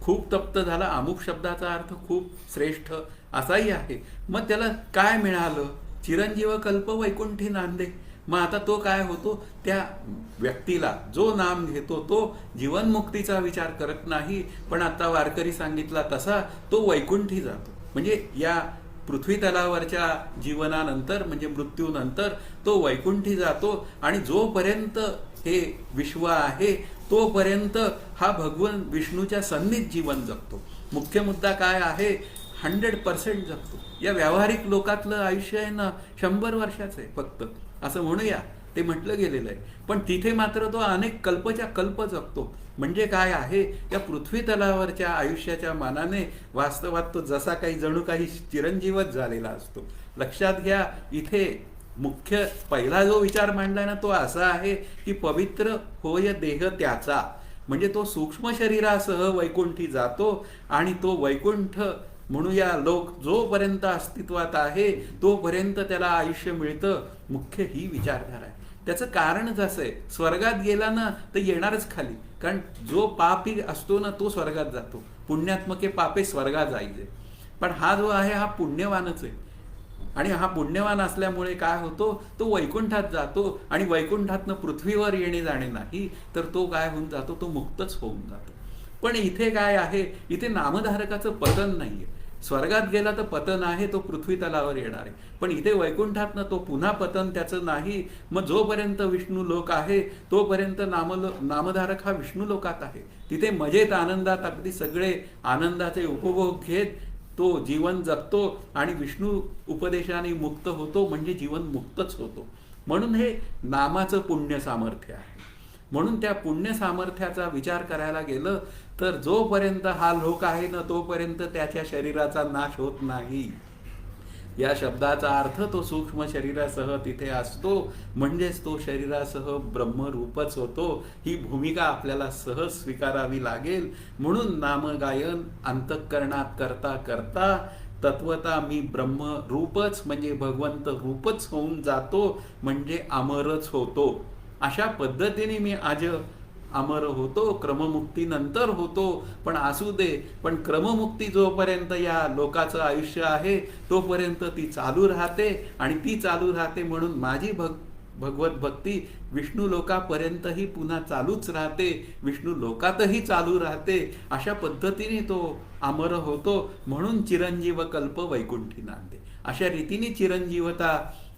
खूप तप्त झाला. अमुक शब्दाचा अर्थ खूप श्रेष्ठ असाही आहे. मग त्याला काय मिळालं? चिरंजीव कल्प वैकुंठी नांदे. मग आता तो काय होतो, त्या व्यक्तीला जो नाम घेतो तो जीवनमुक्तीचा विचार करत नाही, पण आता वारकरी सांगितला तसा तो वैकुंठी जातो. म्हणजे या पृथ्वी तलावरच्या जीवनानंतर म्हणजे मृत्यूनंतर तो वैकुंठी जातो. आणि जोपर्यंत हे विश्व आहे तोपर्यंत हा भगवान विष्णूच्या सन्निध जीवन जगतो. मुख्य मुद्दा काय आहे, 100% जगतो. या व्यावहारिक लोकातलं आयुष्य आहे ना 100 वर्षाचं आहे फक्त, असं म्हणूया, ते म्हटलं गेलेलं आहे. पण तिथे मात्र तो अनेक कल्पच्या कल्प जगतो. म्हणजे काय आहे, या पृथ्वी तलावरच्या आयुष्याच्या मानाने वास्तवात तो जसा काही जणू काही चिरंजीवच झालेला असतो. लक्षात घ्या, इथे मुख्य पहिला जो विचार मांडलाय ना तो असा आहे की पवित्र होय देह त्याचा. म्हणजे तो सूक्ष्म शरीरासह वैकुंठी जातो आणि तो वैकुंठ म्हणूया लोक जोपर्यंत अस्तित्वात आहे तोपर्यंत त्याला आयुष्य मिळतं. मुख्य ही विचारधारा आहे. त्याचं कारणच असं आहे, स्वर्गात गेला ना तर येणारच खाली, कारण जो पापी असतो ना तो स्वर्गात जातो. पुण्यात्मके पापे स्वर्गात जायचे. पण हा जो आहे हा पुण्यवानच आहे. आणि हा पुण्यवान असल्यामुळे काय होतो, तो वैकुंठात जातो. आणि वैकुंठातनं पृथ्वीवर येणे जाणे नाही, तर तो काय होऊन जातो, तो मुक्तच होऊन जातो. पण इथे काय आहे, इथे नामधारकाचं पतन नाहीये. स्वर्गात गेला तर पतन आहे, तो पृथ्वी तलावर येणार आहे. पण इथे वैकुंठातनं तो पुन्हा पतन त्याचं नाही. मग जोपर्यंत विष्णू लोक आहे तोपर्यंत नामधारक हा विष्णू लोकात आहे. तिथे मजेत आनंदात अगदी सगळे आनंदाचे उपभोग घेत तो जीवन जगतो आणि विष्णू उपदेशाने मुक्त होतो. म्हणजे जीवन मुक्तच होतो. म्हणून हे नामाचं पुण्य सामर्थ्य आहे. म्हणून त्या पुण्य सामर्थ्याचा विचार करायला गेलं तर जोपर्यंत हा लोक आहे ना तोपर्यंत त्याच्या शरीराचा नाश होत नाही. या शब्दाचा अर्थ तो सूक्ष्म शरीरासह तिथे असतो, म्हणजेच तो शरीरासह ब्रह्मरूपच होतो. ही भूमिका आपल्याला सहज स्वीकारावी लागेल. म्हणून नामगायन अंतःकरणात करता करता तत्वता मी ब्रह्मरूपच म्हणजे भगवंत रूपच होऊन जातो. म्हणजे अमरच होतो. अशा पद्धतीने मी आज अमर होतो. क्रममुक्तीनंतर होतो. पण असू दे, पण क्रममुक्ती जोपर्यंत या लोकाचं आयुष्य आहे तोपर्यंत ती चालू राहते. आणि ती चालू राहते म्हणून माझी भगवत भक्ती विष्णू लोकापर्यंतही पुन्हा चालूच राहते, विष्णू लोकातही चालू राहते. अशा पद्धतीने तो अमर होतो. म्हणून चिरंजीव कल्प वैकुंठी नांदे. अशा रीतीने चिरंजीवता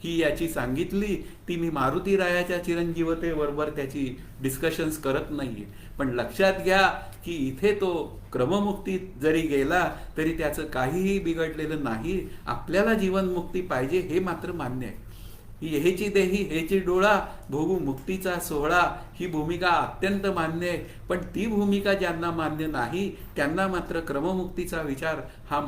ही याची सांगितली. ती मी मारुतीरायाच्या चिरंजीवतेबरोबर त्याची डिस्कशन्स करत नाहीये. पण लक्षात घ्या की इथे तो क्रममुक्तीत जरी गेला तरी त्याचं काहीही बिघडलेलं नाही. आपल्याला जीवनमुक्ती पाहिजे हे मात्र मान्य आहे. हेची देही हेची डोळा भोगू मुक्तीचा सोहळा ही भूमिका अत्यंत मान्य आहे. पण ती भूमिका ज्यांना मान्य नाही त्यांना मात्र क्रममुक्तीचा विचार हा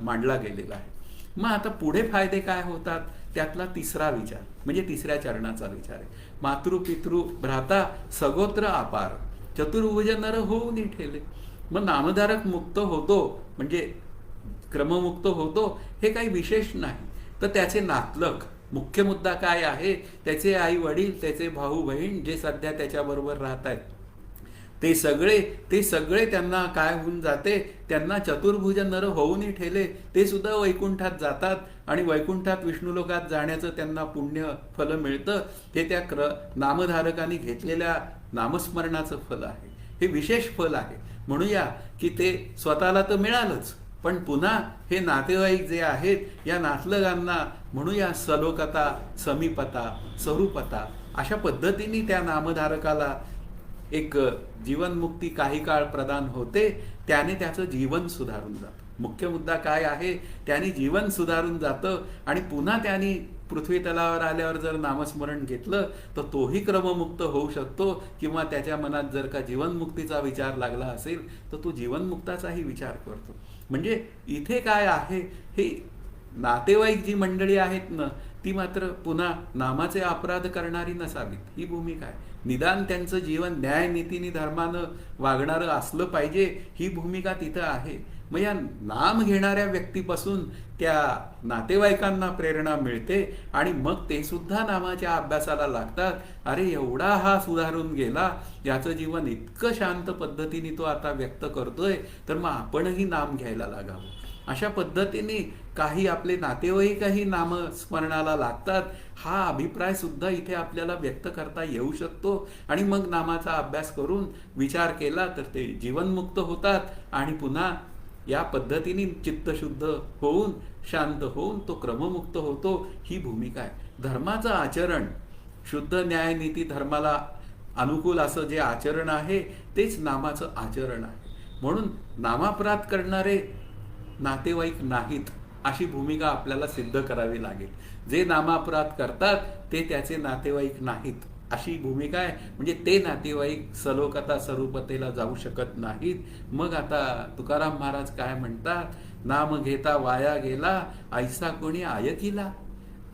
मांडला गेलेला आहे. मग आता पुढे फायदे काय होतात, त्यातला तिसरा विचार म्हणजे तिसऱ्या चरणाचा विचार आहे. मातृ पितृ भ्राता सगोत्र अपार चतुर्भुज नर होऊन ठेले. मग नामधारक मुक्त होतो म्हणजे क्रममुक्त होतो हे काही विशेष नाही. तर त्याचे नातलग, मुख्य मुद्दा काय आहे, त्याचे आई वडील त्याचे भाऊ बहीण जे सध्या त्याच्याबरोबर राहत आहेत ते सगळे त्यांना काय होऊन जाते, त्यांना चतुर्भुज नर होऊनही ठेले. ते सुद्धा वैकुंठात जातात आणि वैकुंठात विष्णुलोकात जाण्याचं त्यांना पुण्य फल मिळतं. हे त्या नामधारकांनी घेतलेल्या नामस्मरणाचं फल आहे. हे विशेष फल आहे. म्हणूया की ते स्वतःला तर मिळालंच, पण पुन्हा हे नातेवाईक जे आहेत या नातलगांना म्हणूया सलोकता, समीपता, स्वरूपता अशा पद्धतीने त्या नामधारकाला एक जीवनमुक्ती काही काळ प्रदान होते. त्याने त्याचं जीवन सुधारून जातं. मुख्य मुद्दा काय आहे, त्याने जीवन सुधारून जातं आणि पुन्हा त्यांनी पृथ्वी तलावर आल्यावर जर नामस्मरण घेतलं तर तोही क्रममुक्त होऊ शकतो. किंवा त्याच्या मनात जर का जीवनमुक्तीचा विचार लागला असेल तर तो जीवनमुक्ताचाही विचार करतो. म्हणजे इथे काय आहे, हे नातेवाईक जी मंडळी आहेत ना ती मात्र पुन्हा नामाचे अपराध करणारी नसावीत ही भूमिका आहे. निदान त्यांचं जीवन न्यायनीतीने धर्मानं वागणारं असलं पाहिजे ही भूमिका तिथं आहे. मग या नाम घेणाऱ्या व्यक्तीपासून त्या नातेवाईकांना प्रेरणा मिळते आणि मग ते सुद्धा नामाच्या अभ्यासाला लागतात. अरे एवढा हा सुधारून गेला, याचं जीवन इतकं शांत पद्धतीने तो आता व्यक्त करतोय, तर मग आपणही नाम घ्यायला लागावं. अशा पद्धतीने काही आपले नातेवाईकही नामस्मरणाला लागतात, हा अभिप्राय सुद्धा इथे आपल्याला व्यक्त करता येऊ शकतो. आणि मग नामाचा अभ्यास करून विचार केला तर ते जीवनमुक्त होतात आणि पुन्हा या पद्धतीने चित्तशुद्ध होऊन शांत होऊन तो क्रममुक्त होतो. ही भूमिका आहे. धर्माचं आचरण, शुद्ध न्यायनीती धर्माला अनुकूल असं जे आचरण आहे तेच नामाचं आचरण आहे. म्हणून नामापराध करणारे नातेवाईक नाहीत अशी भूमिका आपल्याला सिद्ध करावी लागेल. जे नामापराध करतात ते त्याचे नातेवाईक नाहीत अशी भूमिका आहे. म्हणजे ते नातेवाईक सलोकता स्वरूपतेला जाऊ शकत नाहीत. मग आता तुकाराम महाराज काय म्हणतात, नाम घेता वाया गेला ऐसा कोणी आयकीला.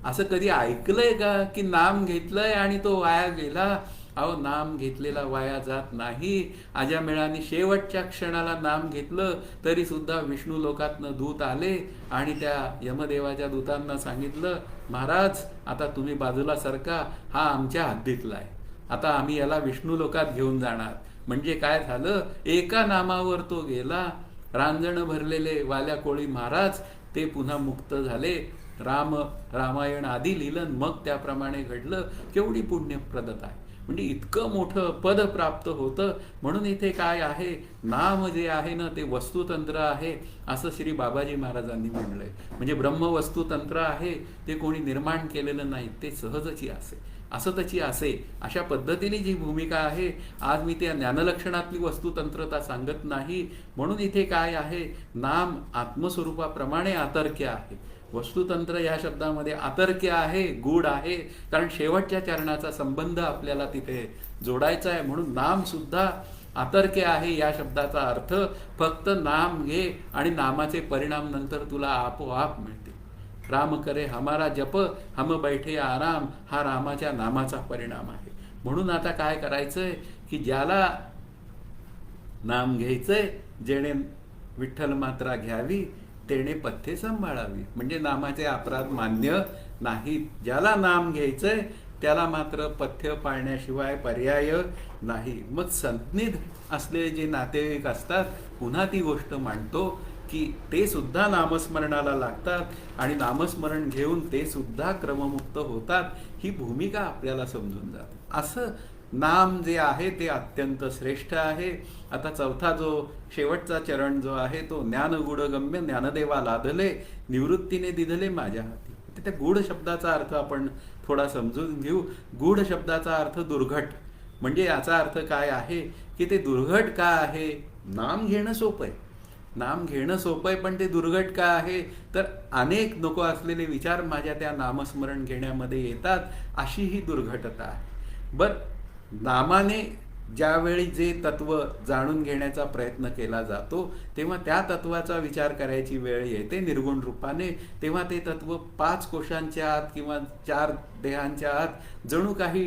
असं कधी ऐकलंय का की नाम घेतलंय आणि तो वाया गेला? अहो, नाम घेतलेला वाया जात नाही. अजामेळाने शेवटच्या क्षणाला नाम घेतलं तरी सुद्धा विष्णू लोकातनं दूत आले आणि त्या यमदेवाच्या दूतांना सांगितलं, महाराज आता तुम्ही बाजूला सरका, हा आमच्या हद्दीतला आहे, आता आम्ही याला विष्णू लोकात घेऊन जाणार. म्हणजे काय झालं, एका नामावर तो गेला. रांजण भरलेले वाल्या कोळी महाराज ते पुन्हा मुक्त झाले. रामायण आधी लिहिलं, मग त्याप्रमाणे घडलं. केवढी पुण्यप्रदता आहे. म्हणजे इतकं मोठं पद प्राप्त होतं. म्हणून इथे काय आहे, नाम जे आहे ना ते वस्तुतंत्र आहे असं श्री बाबाजी महाराजांनी म्हणलंय. म्हणजे ब्रह्मवस्तुतंत्र आहे, ते कोणी निर्माण केलेलं नाही, ते सहजची असे असतची असे अशा पद्धतीने जी भूमिका आहे. आज मी त्या ज्ञानलक्षणातली वस्तुतंत्रता सांगत नाही. म्हणून इथे काय आहे, नाम आत्मस्वरूपाप्रमाणे अतर्क्य आहे. वस्तुतंत्र या शब्दामध्ये अतर्क्य आहे, गूढ आहे, कारण शेवटच्या चरणाचा संबंध आपल्याला तिथे जोडायचा आहे. म्हणून नाम सुद्धा अतर्क्य आहे. या शब्दाचा अर्थ फक्त नाम घे आणि नामाचे परिणाम नंतर तुला आपोआप मिळते. राम करे हमारा जप, हम बैठे आराम, हा रामाच्या नामाचा परिणाम आहे. म्हणून आता काय करायचंय की ज्याला नाम घ्यायचंय, जेणे विठ्ठल मात्रा घ्यावी तेणे पथ्ये सांभाळावी. म्हणजे नामाचे अपराध मान्य नाहीत. ज्याला नाम घ्यायचंय त्याला मात्र पथ्य पाळण्याशिवाय पर्याय नाही. मग संज्ञित असलेले जे नातेवाईक असतात, पुन्हा ती गोष्ट मांडतो की ते सुद्धा नामस्मरणाला लागतात आणि नामस्मरण घेऊन ते सुद्धा क्रममुक्त होतात. ही भूमिका आपल्याला समजून जाते. असं नाम जे आहे ते अत्यंत श्रेष्ठ आहे. आता चौथा जो शेवटचा चरण जो आहे तो ज्ञान गूढगम्य ज्ञानदेवा लादले निवृत्तीने दिधले माझ्या हाती. त्या गूढ शब्दाचा अर्थ आपण थोडा समजून घेऊ. गूढ शब्दाचा अर्थ दुर्घट. म्हणजे याचा अर्थ काय आहे की ते दुर्घट का आहे. नाम घेणं सोपं आहे, नाम घेणं सोपं आहे, पण ते दुर्घट का आहे तर अनेक नको असलेले विचार माझ्या त्या नामस्मरण घेण्यामध्ये येतात, अशी ही दुर्घटता आहे. नामाने ज्यावेळी जे तत्व जाणून घेण्याचा प्रयत्न केला जातो तेव्हा त्या तत्वाचा विचार करायची वेळ येते निर्गुण रूपाने. तेव्हा ते तत्व 5 कोशांच्या आत किंवा 4 देहांच्या आत जणू काही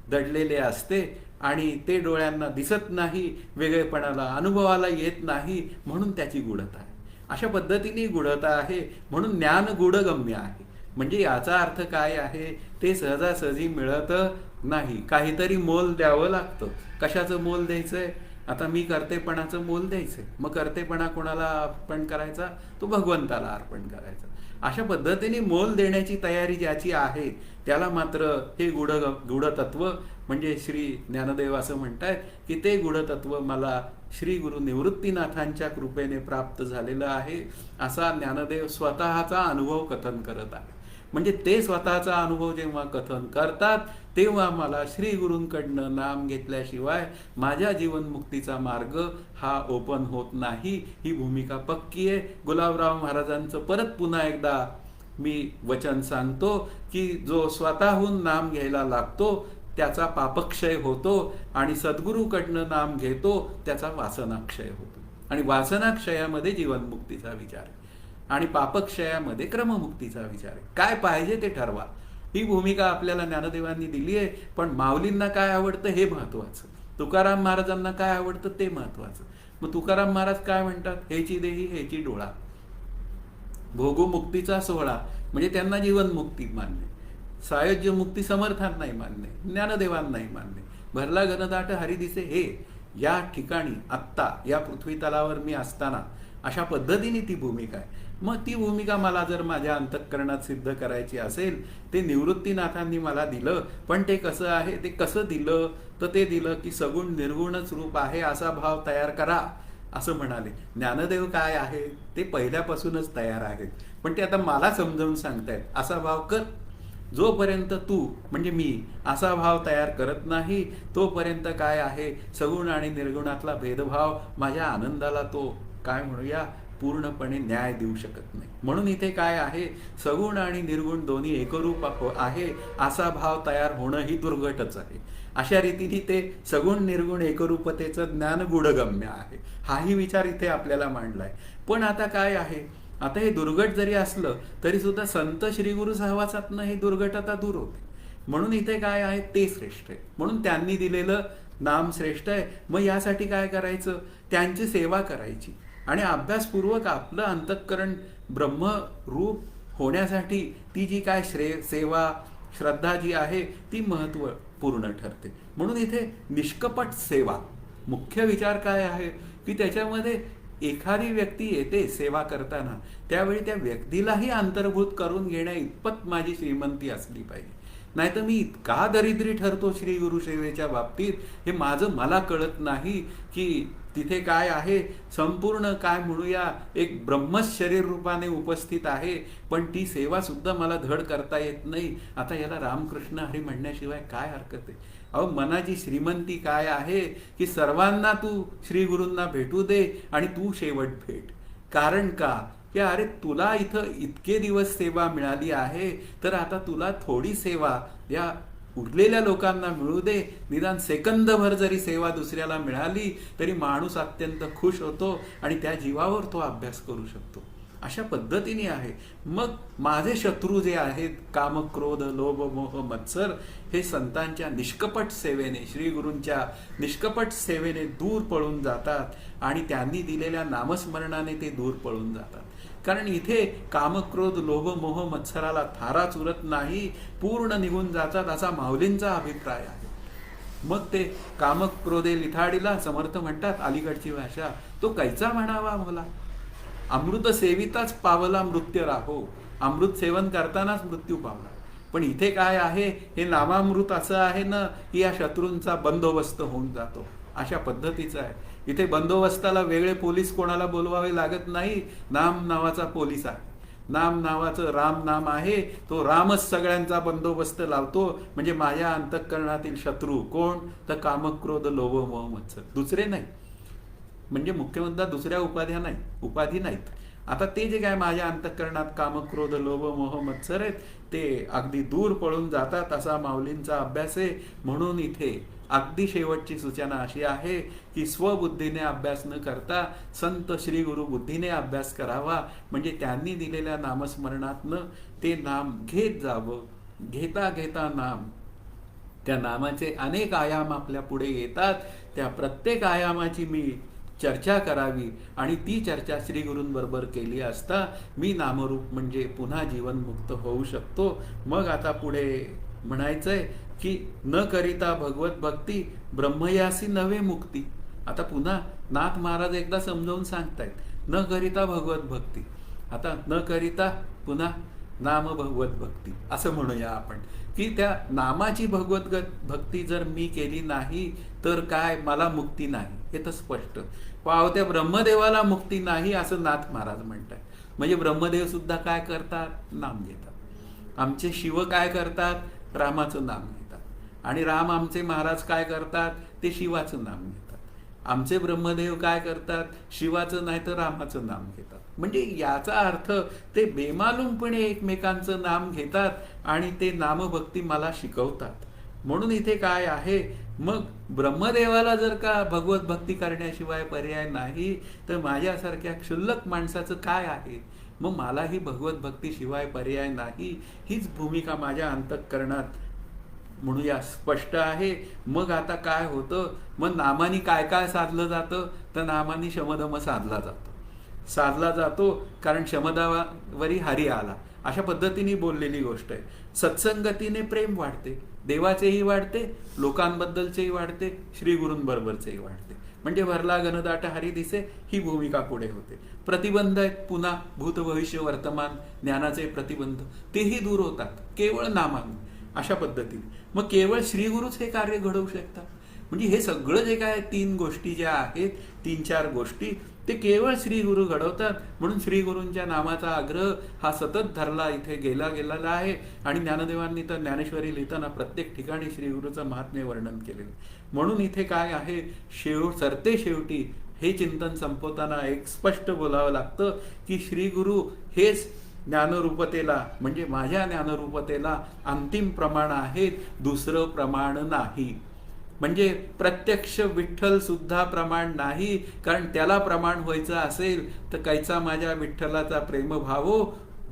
दडलेले असते आणि ते डोळ्यांना दिसत नाही, वेगळेपणाला अनुभवाला येत नाही. म्हणून त्याची गूढता आहे. अशा पद्धतीने गूढता आहे. म्हणून ज्ञान गूढगम्य आहे. म्हणजे याचा अर्थ काय आहे, ते सहजासहजी मिळत नाही, काहीतरी मोल द्यावं लागतं. कशाचं मोल द्यायचंय, आता मी कर्तेपणाचं मोल द्यायचंय. मग कर्तेपणा कोणाला अर्पण करायचा, तो भगवंताला अर्पण करायचा. अशा पद्धतीने मोल देण्याची तयारी ज्याची आहे त्याला मात्र हे गूढतत्व म्हणजे श्री ज्ञानदेव असं म्हणतायत की ते गूढतत्व मला श्री गुरु निवृत्तीनाथांच्या कृपेने प्राप्त झालेलं आहे, असा ज्ञानदेव स्वतःचा अनुभव कथन करत आहे. म्हणजे ते स्वतःचा अनुभव जेव्हा कथन करतात तेव्हा मला श्री गुरूंकडनं नाम घेतल्याशिवाय माझ्या जीवनमुक्तीचा मार्ग हा ओपन होत नाही. ही भूमिका पक्की आहे. गुलाबराव महाराजांचं परत पुन्हा एकदा मी वचन सांगतो की जो स्वतःहून नाम घ्यायला लागतो त्याचा पापक्षय होतो आणि सद्गुरूकडनं नाम घेतो त्याचा वासनाक्षय होतो. आणि वासनाक्षयामध्ये जीवनमुक्तीचा विचार आहे आणि पापक्षयामध्ये क्रममुक्तीचा विचार आहे. काय पाहिजे ते ठरवा. ही भूमिका आपल्याला ज्ञानदेवांनी दिली आहे. पण माऊलींना काय आवडतं हे महत्वाचं, तुकाराम महाराजांना काय आवडतं ते महत्वाचं. मग तुकाराम महाराज काय म्हणतात, हेची देही हेची डोळा, भोगू मुक्तीचा सोहळा. म्हणजे त्यांना जीवनमुक्ती मान्य, सायुज्य मुक्ती समर्थांनाही मान्य, ज्ञानदेवांनाही मान्य. भरला घनदाट हरी दिसे हे या ठिकाणी आत्ता या पृथ्वी तलावर मी असताना अशा पद्धतीने ती भूमिका आहे. मग ती भूमिका मला जर माझ्या अंतःकरणात सिद्ध करायची असेल, ते निवृत्तीनाथांनी मला दिलं. पण ते कसं आहे, ते कसं दिलं, तर ते दिलं की सगुण निर्गुणच रूप आहे असा भाव तयार करा असं म्हणाले. ज्ञानदेव काय आहे ते पहिल्यापासूनच तयार आहेत, पण ते आता मला समजावून सांगतायत असा भाव कर. जोपर्यंत तू म्हणजे मी असा भाव तयार करत नाही, तोपर्यंत काय आहे, सगुण आणि निर्गुणातला भेदभाव माझ्या आनंदाला तो काय म्हणूया पूर्णपणे न्याय देऊ शकत नाही. म्हणून इथे काय आहे, सगुण आणि निर्गुण दोन्ही एकरूप आहे असा भाव तयार होणं ही दुर्घटच आहे. अशा रीतीने ते सगुण निर्गुण एकरूपतेचं ज्ञान गूढगम्य आहे, हाही विचार इथे आपल्याला मांडलाय. पण आता काय आहे, आता हे दुर्घट जरी असलं तरी सुद्धा संत श्रीगुरु सहवासातनं ही दुर्घटता दूर होते. म्हणून इथे काय आहे, ते श्रेष्ठ आहे. म्हणून त्यांनी दिलेलं नाम श्रेष्ठ आहे. मग यासाठी काय करायचं, त्यांची सेवा करायची आणि अभ्यासपूर्वक आपलं अंतःकरण ब्रह्मरूप होण्यासाठी ती जी काय सेवा श्रद्धा जी आहे ती महत्त्वपूर्ण ठरते. म्हणून इथे निष्कपट सेवा मुख्य विचार काय आहे की त्याच्यामध्ये एखादी व्यक्ती येते सेवा करताना, त्यावेळी त्या व्यक्तीलाही अंतर्भूत करून घेण्या इतपत माझी श्रीमंती असली पाहिजे. नाहीतर मी इतका दरिद्री ठरतो श्री गुरु सेवेच्या बाबतीत, हे माझं मला कळत नाही की तिथे काय आहे, संपूर्ण काय म्हणूया एक ब्रह्मच शरीर रूपाने उपस्थित आहे, पण ती सेवा सुद्धा मला धड करता येत नाही. आता याला रामकृष्ण हरी म्हणण्याशिवाय काय हरकत आहे. अहो मनाची श्रीमंती काय आहे की सर्वांना तू श्री गुरूंना भेटू दे आणि तू शेवट भेट. कारण का की अरे तुला इथं इतके दिवस सेवा मिळाली आहे, तर आता तुला थोडी सेवा या उरलेल्या लोकांना मिळू दे. निदान सेकंदभर जरी सेवा दुसऱ्याला मिळाली तरी माणूस अत्यंत खुश होतो आणि त्या जीवावर तो अभ्यास करू शकतो. अशा पद्धतीने आहे. मग माझे शत्रू जे आहेत काम क्रोध लोभ मोह मत्सर, हे संतांच्या निष्कपट सेवेने श्री गुरूंच्या निष्कपट सेवेने दूर पळून जातात आणि त्यांनी दिलेल्या नामस्मरणाने ते दूर पळून जातात. कारण इथे कामक्रोध लोभ मोह मत्सराला थाराच उरत नाही, पूर्ण निघून जातात असा माऊलींचा अभिप्राय आहे. मग ते कामक्रोधे लिथाडीला समर्थ म्हणतात, अलीकडची भाषा, तो कैचा म्हणावा मला, अमृत सेविताच पावला मृत्यू राहो. अमृत सेवन करतानाच मृत्यू पावला. पण इथे काय आहे, हे नामामृत असं आहे ना की या शत्रूंचा बंदोबस्त होऊन जातो. अशा पद्धतीचं आहे. इथे बंदोबस्ताला वेगळे पोलीस कोणाला बोलवावे लागत नाही. नाम नावाचा पोलीस आहे. नाम नावाचं राम नाम आहे, तो रामच सगळ्यांचा बंदोबस्त लावतो. म्हणजे माझ्या अंतःकरणातील शत्रू कोण, तर कामक्रोध लोभ मोह मत्सर, दुसरे नाही. म्हणजे मुख्य मुद्दा दुसऱ्या उपाधी नाहीत. आता ते जे काय माझ्या अंतःकरणात कामक्रोध लोभ मोह मत्सर आहेत ते अगदी दूर पळून जातात असा माऊलींचा अभ्यास आहे. म्हणून इथे अगदी शेवटची सूचना अशी आहे की स्वबुद्धीने अभ्यास न करता संत श्री गुरु बुद्धीने अभ्यास करावा. म्हणजे त्यांनी दिलेल्या नामस्मरणातनं ते नाम घेत जावं. घेता घेता नाम, त्या नामाचे अनेक आयाम आपल्या पुढे येतात. त्या प्रत्येक आयामाची मी चर्चा करावी आणि ती चर्चा श्री गुरूंबरोबर केली असता मी नामरूप म्हणजे पुन्हा जीवनमुक्त होऊ शकतो. मग आता पुढे म्हणायचंय की न करिता भगवत भक्ती ब्रह्मयासी नवे मुक्ती. आता पुन्हा नाथ महाराज एकदा समजावून सांगतायत, न करिता भगवत भक्ती. आता न करिता पुन्हा नाम भगवत भक्ती असं म्हणूया आपण की त्या नामाची भगवत भक्ती जर मी केली नाही तर काय मला मुक्ती नाही, हे तर स्पष्ट. पावत्या ब्रह्मदेवाला मुक्ती नाही असं नाथ महाराज म्हणतात. म्हणजे ब्रह्मदेव सुद्धा काय करतात, नाम घेतात. आमचे शिव काय करतात, रामाचं नाम घेतात. आणि राम आमचे महाराज काय करतात, ते शिवाचं नाम घेतात. आमचे ब्रह्मदेव काय करतात, शिवाचं नाही तर रामाचं नाम घेतात. म्हणजे याचा अर्थ ते बेमालूमपणे एकमेकांचं नाम घेतात आणि ते नामभक्ती मला शिकवतात. म्हणून इथे काय आहे, मग ब्रह्मदेवाला जर का भगवत भक्ती करण्याशिवाय पर्याय नाही तर माझ्यासारख्या क्षुल्लक माणसाचं काय आहे. मग मलाही भगवत भक्तीशिवाय पर्याय नाही. हीच भूमिका माझ्या अंतःकरणात म्हणूया स्पष्ट आहे. मग आता काय होतं, मग नामानी काय काय साधलं जातं, तर नामानी शमदम साधला जातो कारण शमदावरी हरी आला. अशा पद्धतीने बोललेली गोष्ट आहे. सत्संगतीने प्रेम वाढते, देवाचेही वाढते, लोकांबद्दलचेही वाढते, श्री गुरूंबरोबरचेही वाढते. म्हणजे भरला घनदाट हरी दिसे ही भूमिका पुढे होते. प्रतिबंध आहेत पुन्हा भूत भविष्य वर्तमान ज्ञानाचे प्रतिबंध तेही दूर होतात केवळ नामाने. अशा पद्धतीने मग केवळ श्रीगुरूच हे कार्य घडवू शकतात. म्हणजे हे सगळं जे काय 3 गोष्टी ज्या आहेत 3-4 गोष्टी ते केवळ श्री गुरु घडवतात. म्हणून श्री गुरूंच्या नामाचा आग्रह हा सतत धरला इथे गेलेला आहे. आणि ज्ञानदेवांनी तर ज्ञानेश्वरी लिहिताना प्रत्येक ठिकाणी श्री गुरूचं महात्म्य वर्णन केलेलं. म्हणून इथे काय आहे सरते शेवटी हे चिंतन संपवताना एक स्पष्ट बोलावं लागतं की श्री गुरु हेच ज्ञानरूपतेला म्हणजे माझ्या ज्ञानरूपतेला अंतिम प्रमाण आहेत, दुसरं प्रमाण नाही. म्हणजे प्रत्यक्ष विठ्ठल सुद्धा प्रमाण नाही. कारण त्याला प्रमाण व्हायचं असेल तर कैचा माझ्या विठ्ठलाचा प्रेमभावो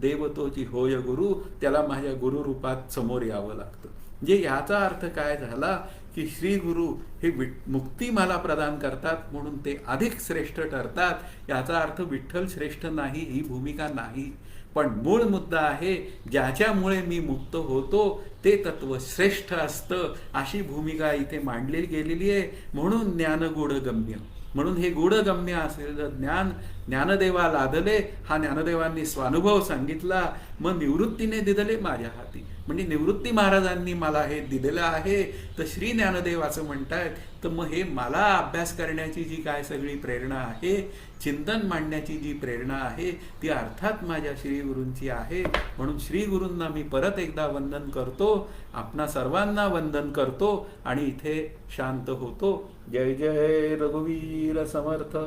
देवतोची होय गुरु, त्याला माझ्या गुरुरूपात समोर यावं लागतं. म्हणजे याचा अर्थ काय झाला की श्री गुरु हे मुक्ती मला प्रदान करतात म्हणून ते अधिक श्रेष्ठ ठरतात. याचा अर्थ विठ्ठल श्रेष्ठ नाही ही भूमिका नाही. पण मूळ मुद्दा आहे ज्याच्यामुळे मी मुक्त होतो ते तत्व श्रेष्ठ असतं अशी भूमिका इथे मांडली गेलेली आहे. म्हणून ज्ञान गूढगम्य. म्हणून हे गूढगम्य असलेलं ज्ञान ज्ञानदेवा लादले. हा ज्ञानदेवांनी स्वानुभव सांगितला. मग निवृत्तीने दिदले माझ्या हाती. म्हणजे निवृत्ती महाराजांनी मला हे दिलेलं आहे. तर श्री ज्ञानदेव असं म्हणतायत. तर मग हे मला अभ्यास करण्याची जी काय सगळी प्रेरणा आहे, चिंतन मांडण्याची जी प्रेरणा आहे ती अर्थात माझ्या श्रीगुरूंची आहे. म्हणून श्रीगुरूंना मी परत एकदा वंदन करतो, आपणा सर्वांना वंदन करतो आणि इथे शांत होतो. जय जय रघुवीर समर्थ.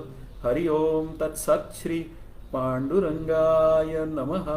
हरि ओम तत्सत. श्री पांडुरंगाय नमः.